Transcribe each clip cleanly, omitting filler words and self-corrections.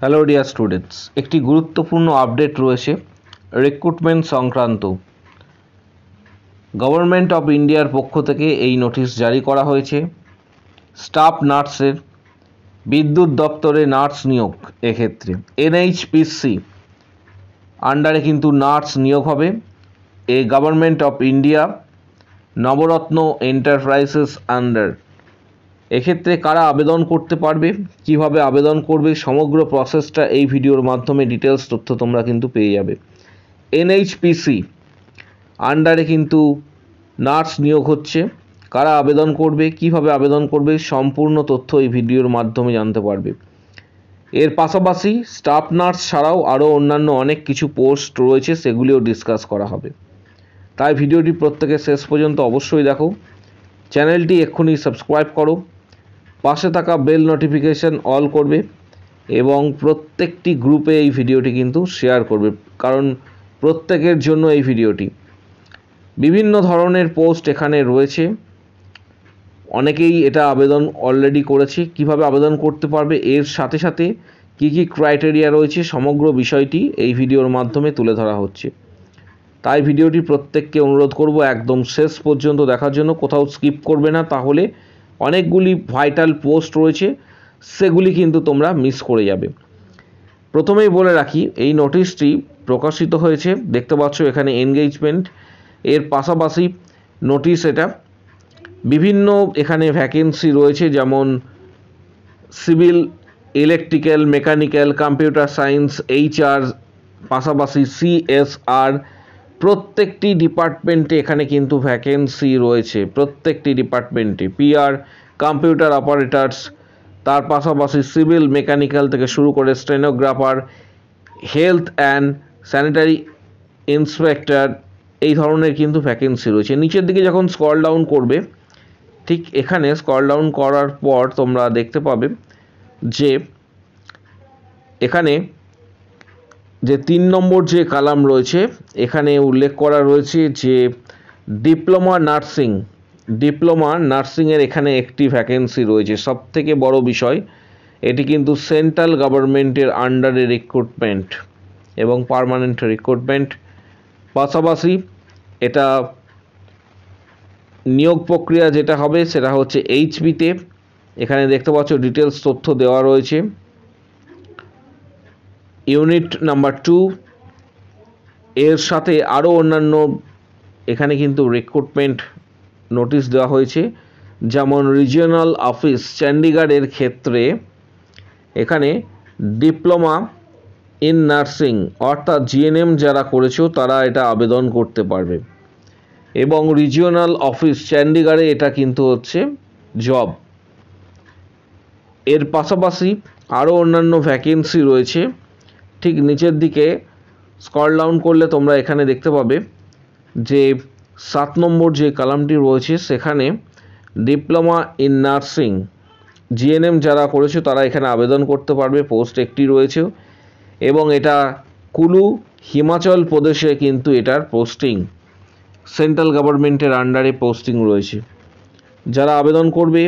Hello dear students, একটি গুরুত্বপূর্ণ update রয়েছে রিক্রুটমেন্ট সংক্রান্ত। গভর্নমেন্ট অফ ইন্ডিয়ার পক্ষ থেকে এই নোটিশ জারি করা হয়েছে। স্টাফ নার্সের বিদ্যুৎ দপ্তরে নার্স নিয়োগ, এক্ষেত্রে এনএইচপিসি আন্ডারে কিন্তু নার্স নিয়োগ হবে। এই government of India Navratna enterprises under. এক্ষেত্রে কারা আবেদন করতে পারবে, কিভাবে আবেদন করবে, সমগ্র প্রসেসটা এই ভিডিওর মাধ্যমে ডিটেলস তথ্য তোমরা কিন্তু পেয়ে যাবে। এনএইচপিসি আন্ডারে কিন্তু নার্স নিয়োগ হচ্ছে। কারা আবেদন করবে, কিভাবে আবেদন করবে, সম্পূর্ণ তথ্য এই ভিডিওর মাধ্যমে জানতে পারবে। এর পাশাপাশি স্টাফ নার্স ছাড়াও আরও অন্যান্য অনেক কিছু পোস্ট রয়েছে, সেগুলিও ডিসকাস করা হবে। তাই ভিডিওটি প্রত্যেকে শেষ পর্যন্ত অবশ্যই দেখো। চ্যানেলটি এক্ষুনি সাবস্ক্রাইব করো, পাশে থাকা বেল নোটিফিকেশন অল করবে এবং প্রত্যেকটি গ্রুপে এই ভিডিওটি কিন্তু শেয়ার করবে, কারণ প্রত্যেকের জন্য এই ভিডিওটি। বিভিন্ন ধরনের পোস্ট এখানে রয়েছে, অনেকেই এটা আবেদন অলরেডি করেছে। কিভাবে আবেদন করতে পারবে, এর সাথে সাথে কি কি ক্রাইটেরিয়া রয়েছে, সমগ্র বিষয়টি এই ভিডিওর মাধ্যমে তুলে ধরা হচ্ছে। তাই ভিডিওটি প্রত্যেককে অনুরোধ করব একদম শেষ পর্যন্ত দেখার জন্য, কোথাও স্কিপ করবে না, তাহলে অনেকগুলি ভাইটাল পোস্ট রয়েছে, সেগুলি কিন্তু তোমরা মিস করে যাবে। প্রথমেই বলে রাখি, এই নোটিশটি প্রকাশিত হয়েছে, দেখতে পাচ্ছ এখানে এনগেজমেন্ট, এর পাশাপাশি নোটিশ এটা। বিভিন্ন এখানে ভ্যাকেন্সি রয়েছে, যেমন civil, electrical, mechanical, computer science, HR, পাশাপাশি সিএসআর, প্রত্যেকটি ডিপার্টমেন্টে এখানে কিন্তু ভ্যাকেন্সি রয়েছে। প্রত্যেকটি ডিপার্টমেন্টে পিআর, কম্পিউটার অপারেটার্স, তার পাশাপাশি সিভিল, মেকানিক্যাল থেকে শুরু করে stenographer, health and sanitary inspector, এই ধরনের কিন্তু ভ্যাকেন্সি রয়েছে। নিচের দিকে যখন স্ক্রল ডাউন করবে, ঠিক এখানে স্ক্রল ডাউন করার পর তোমরা দেখতে পাবে যে এখানে যে 3 নম্বর যে কলাম রয়েছে, এখানে উল্লেখ করা রয়েছে যে ডিপ্লোমা নার্সিংয়ের এখানে একটি ভ্যাকেন্সি রয়েছে। সবথেকে বড় বিষয়, এটি কিন্তু সেন্ট্রাল গভর্নমেন্টের আন্ডারে রিক্রুটমেন্ট এবং পার্মানেন্ট রিক্রুটমেন্ট। পাশাপাশি এটা নিয়োগ প্রক্রিয়া যেটা হবে সেটা হচ্ছে এইচপিতে। এখানে দেখতে পাচ্ছ ডিটেলস তথ্য দেওয়া রয়েছে। ইউনিট নাম্বার 2, এর সাথে আরও অন্যান্য এখানে কিন্তু রিক্রুটমেন্ট নোটিশ দেওয়া হয়েছে, যেমন রিজিওনাল অফিস চণ্ডীগড়ের ক্ষেত্রে এখানে ডিপ্লোমা ইন নার্সিং অর্থাৎ জিএনএম যারা করেছো তারা এটা আবেদন করতে পারবে, এবং রিজিওনাল অফিস চণ্ডীগড়ে এটা কিন্তু হচ্ছে জব। এর পাশাপাশি আরও অন্যান্য ভ্যাকেন্সি রয়েছে। ঠিক নিচের দিকে স্ক্রল ডাউন করলে তোমরা এখানে দেখতে পাবে যে 7 নম্বর যে কলামটি রয়েছে, সেখানে ডিপ্লোমা ইন নার্সিং জিএনএম যারা করেছে তারা এখানে আবেদন করতে পারবে। পোস্ট একটি রয়েছে এবং এটা কুলু, হিমাচল প্রদেশে কিন্তু এটার পোস্টিং, সেন্ট্রাল গভর্নমেন্টের আন্ডারে পোস্টিং রয়েছে। যারা আবেদন করবে,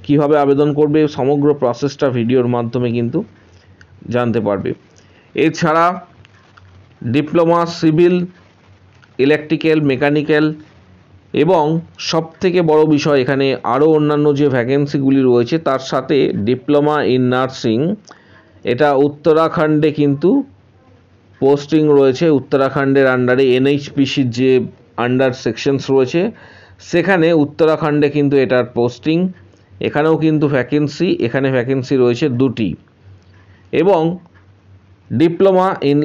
কিভাবে আবেদন করবে, সমগ্র প্রসেসটা ভিডিওর মাধ্যমে কিন্তু জানতে পারবে। এছাড়া ডিপ্লোমা সিভিল, ইলেকট্রিক্যাল, মেকানিক্যাল এবং সবথেকে বড় বিষয়, এখানে আরও অন্যান্য যে ভ্যাকেন্সিগুলি রয়েছে তার সাথে ডিপ্লোমা ইন নার্সিং, এটা উত্তরাখণ্ডে কিন্তু পোস্টিং রয়েছে। উত্তরাখণ্ডের আন্ডারে এনএইচপিসির যে আন্ডার সেকশনস রয়েছে, সেখানে উত্তরাখণ্ডে কিন্তু এটার পোস্টিং। এখানেও কিন্তু এখানে ভ্যাকেন্সি রয়েছে 2টি। এবং ডিপ্লোমা ইন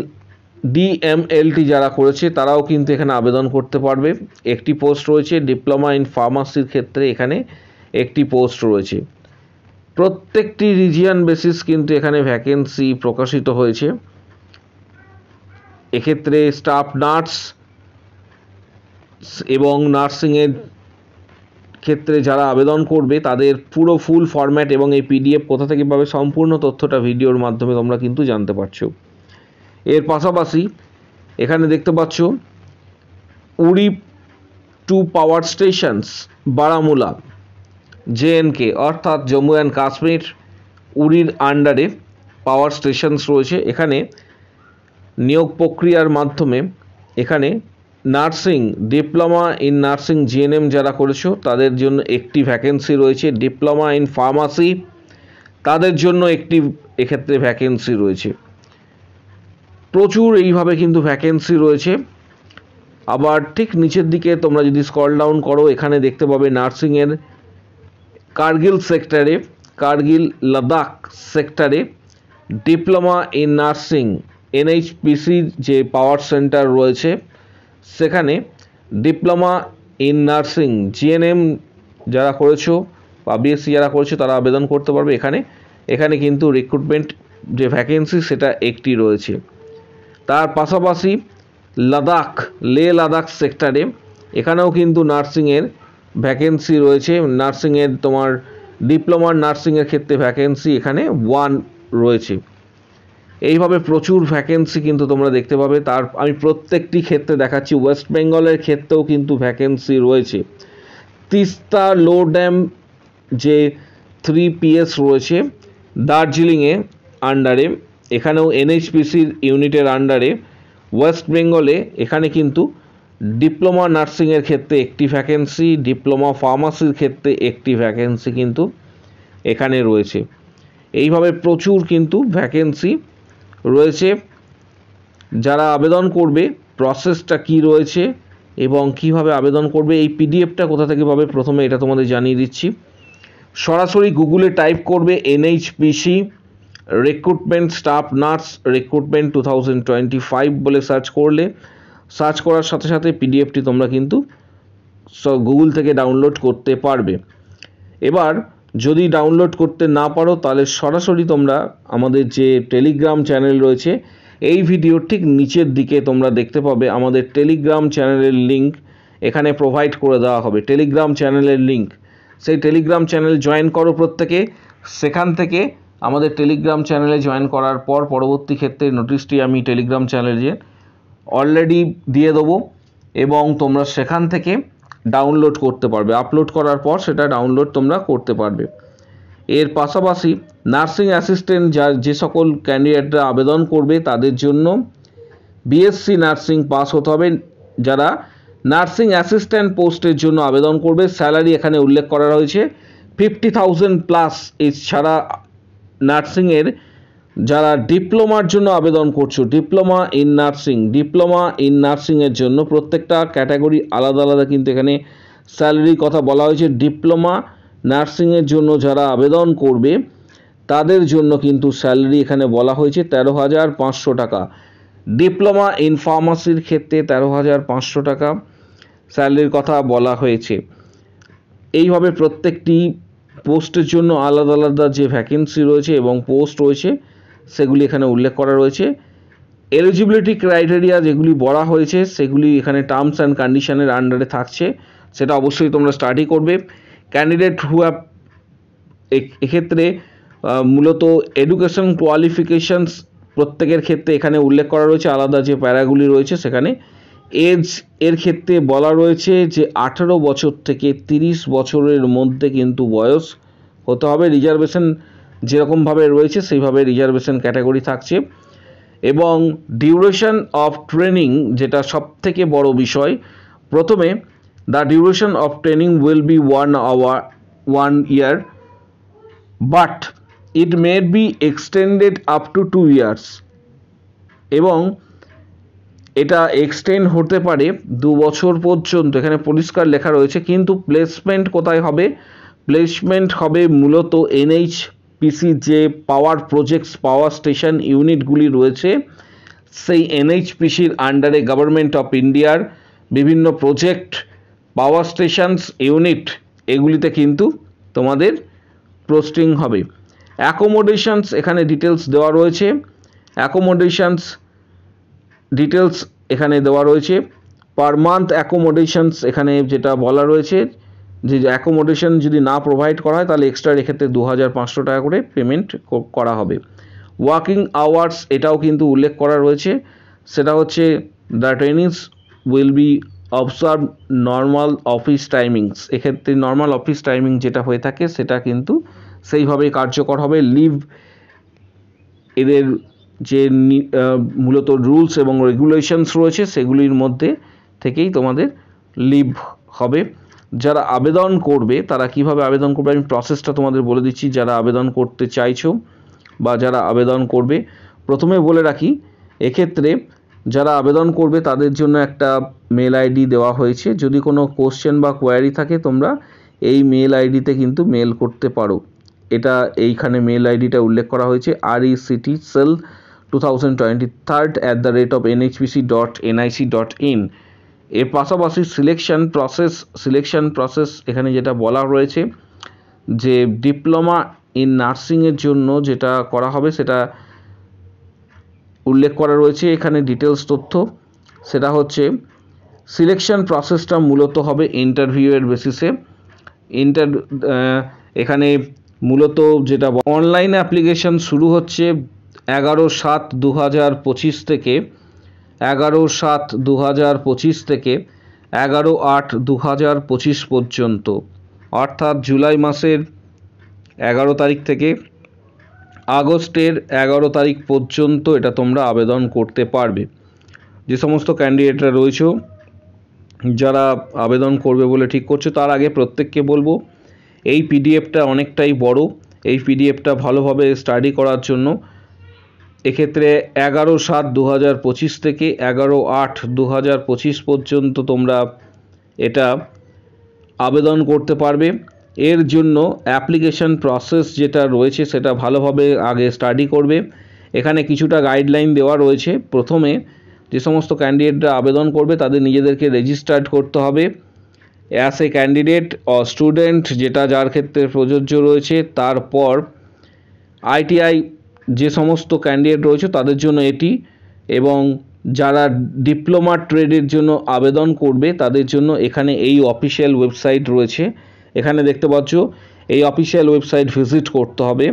ডিএমএলটি যারা করেছে তারাও কিন্তু এখানে আবেদন করতে পারবে। একটি পোস্ট রয়েছে। ডিপ্লোমা ইন ফার্মাসির ক্ষেত্রে এখানে একটি পোস্ট রয়েছে। প্রত্যেকটি রিজিয়ন বেসিস কিন্তু এখানে ভ্যাকেন্সি প্রকাশিত হয়েছে। এক্ষেত্রে স্টাফ নার্স এবং নার্সিংয়ের ক্ষেত্রে যারা আবেদন করবে তাদের পুরো ফুল ফরম্যাট এবং এই পিডিএফ কোথা থেকে পাবে, সম্পূর্ণ তথ্যটা ভিডিওর মাধ্যমে তোমরা কিন্তু জানতে পারছো। এর পাশাপাশি এখানে দেখতে পাচ্ছ উড়ি 2 পাওয়ার স্টেশনস বারামুলা জেএনকে অর্থাৎ জম্মু অ্যান্ড কাশ্মীর, উড়ির আন্ডারে পাওয়ার স্টেশনস রয়েছে। এখানে নিয়োগ প্রক্রিয়ার মাধ্যমে এখানে nursing diploma in nursing GNM যারা করেছো তাদের জন্য একটি ভ্যাকেন্সি রয়েছে। ডিপ্লোমা ইন ফার্মাসি তাদের জন্য একটি এক্ষেত্রে ভ্যাকেন্সি রয়েছে। প্রচুর এইভাবে কিন্তু ভ্যাকেন্সি রয়েছে। আবার ঠিক নিচের দিকে তোমরা যদি স্ক্রল ডাউন করো এখানে দেখতে পাবে নার্সিংয়ের কার্গিল সেক্টরে, কার্গিল লাদাখ সেক্টরে ডিপ্লোমা ইন নার্সিং এনএইচপিসির যে পাওয়ার সেন্টার রয়েছে সেখানে ডিপ্লোমা ইন নার্সিং জিএনএম যারা করেছো বা বিএসসি যারা করেছো তারা আবেদন করতে পারবে। এখানে কিন্তু রিক্রুটমেন্ট যে ভ্যাকেন্সি সেটা একটি রয়েছে। তার পাশাপাশি লে লাদাখ সেক্টরে এখানেও কিন্তু নার্সিংয়ের ভ্যাকেন্সি রয়েছে। নার্সিংয়ের তোমার ডিপ্লোমার নার্সিংয়ের ক্ষেত্রে ভ্যাকেন্সি এখানে 1 রয়েছে। এইভাবে প্রচুর ভ্যাকেন্সি কিন্তু তোমরা দেখতে পাবে। তার আমি প্রত্যেকটি ক্ষেত্রে দেখাচ্ছি। ওয়েস্ট বেঙ্গলের ক্ষেত্রেও কিন্তু ভ্যাকেন্সি রয়েছে। তিস্তা লো ড্যাম যে 3PS রয়েছে দার্জিলিংয়ে আন্ডারে, এখানেও এনএইচপিসির ইউনিটের আন্ডারে ওয়েস্ট বেঙ্গলে এখানে কিন্তু ডিপ্লোমা নার্সিংয়ের ক্ষেত্রে একটি ভ্যাকেন্সি, ডিপ্লোমা ফার্মাসির ক্ষেত্রে একটি ভ্যাকেন্সি কিন্তু এখানে রয়েছে। এইভাবে প্রচুর কিন্তু ভ্যাকেন্সি রয়েছে। যারা আবেদন করবে প্রসেসটা কি রয়েছে এবং কিভাবে আবেদন করবে এই পিডিএফটা কোথা থেকে পাবে প্রথমে এটা তোমাদের জানিয়ে দিচ্ছি। সরাসরি গুগলে টাইপ করবে NHPC recruitment staff nurse recruitment 2025 বলে সার্চ করলে সার্চ করার সাথে সাথে পিডিএফটি তোমরা কিন্তু গুগল থেকে ডাউনলোড করতে পারবে। এবার যদি ডাউনলোড করতে না পারো তাহলে সরাসরি তোমরা আমাদের যে টেলিগ্রাম চ্যানেল রয়েছে এই ভিডিওর ঠিক নিচের দিকে তোমরা দেখতে পাবে আমাদের টেলিগ্রাম চ্যানেলের লিঙ্ক এখানে প্রোভাইড করে দেওয়া হবে। টেলিগ্রাম চ্যানেলের লিঙ্ক, সেই টেলিগ্রাম চ্যানেল জয়েন করো প্রত্যেকে। সেখান থেকে আমাদের টেলিগ্রাম চ্যানেলে জয়েন করার পর পরবর্তী ক্ষেত্রে নোটিশটি আমি টেলিগ্রাম চ্যানেলে অলরেডি দিয়ে দেবো এবং তোমরা সেখান থেকে ডাউনলোড করতে পারবে। আপলোড করার পর সেটা ডাউনলোড তোমরা করতে পারবে। এর পাশাপাশি নার্সিং অ্যাসিস্ট্যান্ট যে সকল ক্যান্ডিডেটরা আবেদন করবে তাদের জন্য বিএসসি নার্সিং পাস হতে হবে। যারা নার্সিং অ্যাসিস্ট্যান্ট পোস্টের জন্য আবেদন করবে স্যালারি এখানে উল্লেখ করা হয়েছে 50,000 প্লাস। এছাড়া নার্সিংয়ের যারা ডিপ্লোমার জন্য আবেদন করছো ডিপ্লোমা ইন নার্সিংয়ের জন্য প্রত্যেকটা ক্যাটাগরি আলাদা আলাদা কিন্তু এখানে স্যালারির কথা বলা হয়েছে। ডিপ্লোমা নার্সিংয়ের জন্য যারা আবেদন করবে তাদের জন্য কিন্তু স্যালারি এখানে বলা হয়েছে 13,500 টাকা। ডিপ্লোমা ইন ফার্মাসির ক্ষেত্রে 13,500 টাকা স্যালারির কথা বলা হয়েছে। এইভাবে প্রত্যেকটি পোস্টের জন্য আলাদা আলাদা যে ভ্যাকেন্সি রয়েছে এবং পোস্ট রয়েছে সেগুলি এখানে উল্লেখ করা রয়েছে। এলিজিবিলিটি ক্রাইটেরিয়া যেগুলি বলা হয়েছে সেগুলি এখানে টার্মস অ্যান্ড কন্ডিশনের আন্ডারে থাকছে, সেটা অবশ্যই তোমরা স্টাডি করবে। ক্যান্ডিডেট হু হ্যাভ এক্ষেত্রে মূলত এডুকেশন কোয়ালিফিকেশনস প্রত্যেকের ক্ষেত্রে এখানে উল্লেখ করা রয়েছে। আলাদা যে প্যারাগুলি রয়েছে সেখানে এজ এর ক্ষেত্রে বলা রয়েছে যে 18 বছর থেকে 30 বছরের মধ্যে কিন্তু বয়স হতে হবে। রিজার্ভেশন যেরকমভাবে রয়েছে সেইভাবে রিজার্ভেশন ক্যাটাগরি থাকছে। এবং ডিউরেশন অফ ট্রেনিং যেটা সব থেকে বড় বিষয়, প্রথমে the duration of training will be 1 year but it may be extended up to 2 years এবং এটা এক্সটেন্ড হতে পারে 2 বছর পর্যন্ত। এখানে পরিষ্কার লেখা রয়েছে। কিন্তু প্লেসমেন্ট কোথায় হবে? প্লেসমেন্ট হবে মূলত এনএইচপিসি যে পাওয়ার প্রজেক্টস পাওয়ার স্টেশন ইউনিটগুলি রয়েছে সেই এনএইচপিসির আন্ডারে গভর্নমেন্ট অফ ইন্ডিয়ার বিভিন্ন প্রজেক্ট পাওয়ার স্টেশনস ইউনিট এগুলিতে কিন্তু তোমাদের পোস্টিং হবে। অ্যাকোমোডেশনস এখানে ডিটেলস দেওয়া রয়েছে। অ্যাকোমোডেশনস ডিটেলস এখানে দেওয়া রয়েছে। পার মান্থ অ্যাকোমোডেশনস এখানে যেটা বলা রয়েছে যে অ্যাকোমোডেশন যদি না প্রোভাইড করা হয় তাহলে এক্সট্রা এক্ষেত্রে 2,500 টাকা করে পেমেন্ট করা হবে। ওয়ার্কিং আওয়ার্স এটাও কিন্তু উল্লেখ করা রয়েছে, সেটা হচ্ছে the trainings will be observe normal office timings. এক্ষেত্রে নর্মাল অফিস টাইমিং যেটা হয়ে থাকে সেটা কিন্তু সেইভাবেই কার্যকর হবে। লিভ এদের যে মূলত রুলস এবং রেগুলেশনস রয়েছে সেগুলির মধ্যে থেকেই তোমাদের লিভ হবে। যারা আবেদন করবে তারা কিভাবে আবেদন করবে আমি প্রসেসটা তোমাদের বলে দিচ্ছি। যারা আবেদন করতে চাইছো বা যারা আবেদন করবে, প্রথমে বলে রাখি এক্ষেত্রে যারা আবেদন করবে তাদের জন্য একটা মেল আইডি দেওয়া হয়েছে। যদি কোনো কোশ্চেন বা কোয়ারি থাকে তোমরা এই মেল আইডিতে কিন্তু মেল করতে পারো। এটা এইখানে মেল আইডিটা উল্লেখ করা হয়েছে rectcell2023@nhpc.nic.in। এর পাশাপাশি সিলেকশন প্রসেস এখানে যেটা বলা রয়েছে যে ডিপ্লোমা ইন নার্সিংয়ের জন্য যেটা করা হবে সেটা উল্লেখ করা রয়েছে এখানে ডিটেলস তথ্য। সেটা হচ্ছে সিলেকশন প্রসেসটা মূলত হবে ইন্টারভিউয়ের বেসিসে। এখানে মূলত যেটা অনলাইন অ্যাপ্লিকেশন শুরু হচ্ছে 11/7/2025 থেকে 11/7/2025 থেকে 11/8/2025 পর্যন্ত, অর্থাৎ জুলাই মাসের 11 তারিখ থেকে আগস্টের 11 তারিখ পর্যন্ত এটা তোমরা আবেদন করতে পারবে। যে সমস্ত ক্যান্ডিডেটরা রয়েছে যারা আবেদন করবে বলে ঠিক করছো, তার আগে প্রত্যেককে বলবো এই পিডিএফটা অনেকটাই বড়। এই পিডিএফটা ভালোভাবে স্টাডি করার জন্য এক্ষেত্রে 11/7/2025 থেকে 11/8/2025 পর্যন্ত তোমরা এটা আবেদন করতে পারবে। এর জন্য অ্যাপ্লিকেশন প্রসেস যেটা রয়েছে সেটা ভালোভাবে আগে স্টাডি করবে। এখানে কিছুটা গাইডলাইন দেওয়া রয়েছে। প্রথমে যে সমস্ত ক্যান্ডিডেটরা আবেদন করবে তাদের নিজেদেরকে রেজিস্টার্ড করতে হবে as a candidate or student, যেটা যার ক্ষেত্রে প্রযোজ্য রয়েছে। তারপর আইটিআই যে সমস্ত ক্যান্ডিডেট রয়েছে তাদের জন্য এটি, এবং যারা ডিপ্লোমা ট্রেডের জন্য আবেদন করবে তাদের জন্য এখানে এই অফিসিয়াল ওয়েবসাইট রয়েছে। এখানে দেখতে পাচ্ছ এই অফিসিয়াল ওয়েবসাইট ভিজিট করতে হবে।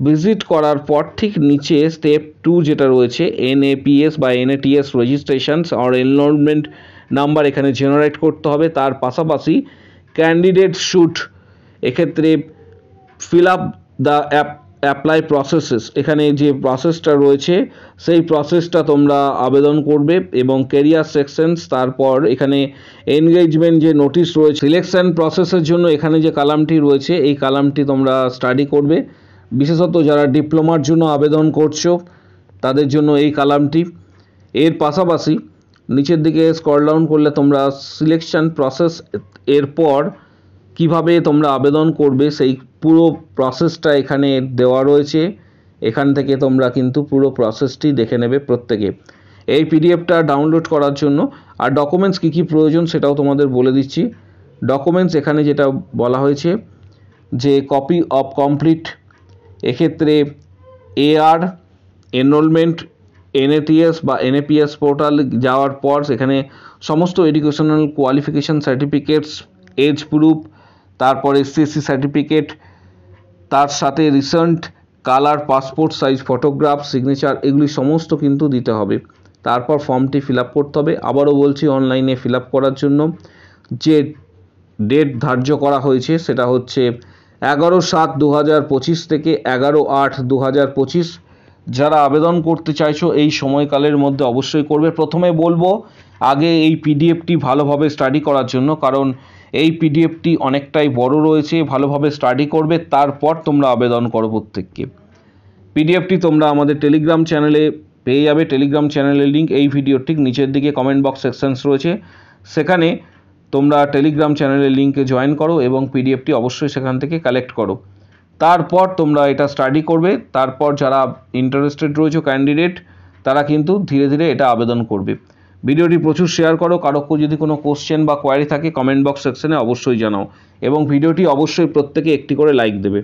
ভিজিট করার পর ঠিক নিচে স্টেপ 2 যেটা রয়েছে NAPS বা NATS registrations or enrolment number এখানে জেনারেট করতে হবে। তার পাশাপাশি ক্যান্ডিডেট শুড এক্ষেত্রে fill up the apply processes, এখানে যে প্রসেসটা রয়েছে সেই প্রসেসটা তোমরা আবেদন করবে এবং ক্যারিয়ার সেকশনস। তারপর এখানে এনগেজমেন্ট যে নোটিশ রয়েছে সিলেকশন প্রসেসের জন্য এখানে যে কালামটি রয়েছে এই কালামটি তোমরা স্টাডি করবে। বিশেষত যারা ডিপ্লোমার জন্য আবেদন করছো তাদের জন্য এই কালামটি। এর পাশাপাশি নিচের দিকে স্ক্রল ডাউন করলে তোমরা সিলেকশন প্রসেস এরপর কিভাবে তোমরা আবেদন করবে সেই পুরো প্রসেসটা এখানে দেওয়া রয়েছে। এখান থেকে তোমরা কিন্তু পুরো প্রসেসটি দেখে নেবে প্রত্যেকে। এই পিডিএফটা ডাউনলোড করার জন্য আর ডকুমেন্টস কী কী প্রয়োজন সেটাও তোমাদের বলে দিচ্ছি। ডকুমেন্টস এখানে যেটা বলা হয়েছে যে কপি অফ কমপ্লিট, এক্ষেত্রে AR এনরোলমেন্ট NATS বা NAPS পোর্টাল যাওয়ার পর সেখানে সমস্ত educational qualification certificates, age proof, তারপরে SSC সার্টিফিকেট, তার সাথে recent colour passport size photograph, signature, এগুলি সমস্ত কিন্তু দিতে হবে। তারপর ফর্মটি ফিল আপ করতে হবে। আবারও বলছি অনলাইনে ফিল আপ করার জন্য যে ডেট ধার্য করা হয়েছে সেটা হচ্ছে 11/7/2025 থেকে 11/8/2025। যারা আবেদন করতে চাইছো এই সময়কালের মধ্যে অবশ্যই করবে। প্রথমে বলবো আগে এই পিডিএফটি ভালোভাবে স্টাডি করার জন্য, কারণ এই পিডিএফটি অনেকটাই বড় রয়েছে। ভালোভাবে স্টাডি করবে, তারপর তোমরা আবেদন করো প্রত্যেককে। পিডিএফটি তোমরা আমাদের টেলিগ্রাম চ্যানেলে পেয়ে যাবে। টেলিগ্রাম চ্যানেলের লিঙ্ক এই ভিডিওর ঠিক নিচের দিকে কমেন্ট বক্স সেকশনস রয়েছে, সেখানে তোমরা টেলিগ্রাম চ্যানেলের লিঙ্কে জয়েন করো এবং পিডিএফটি অবশ্যই সেখান থেকে কালেক্ট করো। তারপর তোমরা এটা স্টাডি করবে। তারপর যারা ইন্টারেস্টেড রয়েছে ক্যান্ডিডেট তারা কিন্তু ধীরে ধীরে এটা আবেদন করবে। ভিডিওটি প্রচুর শেয়ার করো। কারো যদি কোনো কোশ্চেন বা কোয়ারি থাকে কমেন্ট বক্স সেকশনে অবশ্যই জানাও এবং ভিডিওটি অবশ্যই প্রত্যেকে একটি করে লাইক দেবে।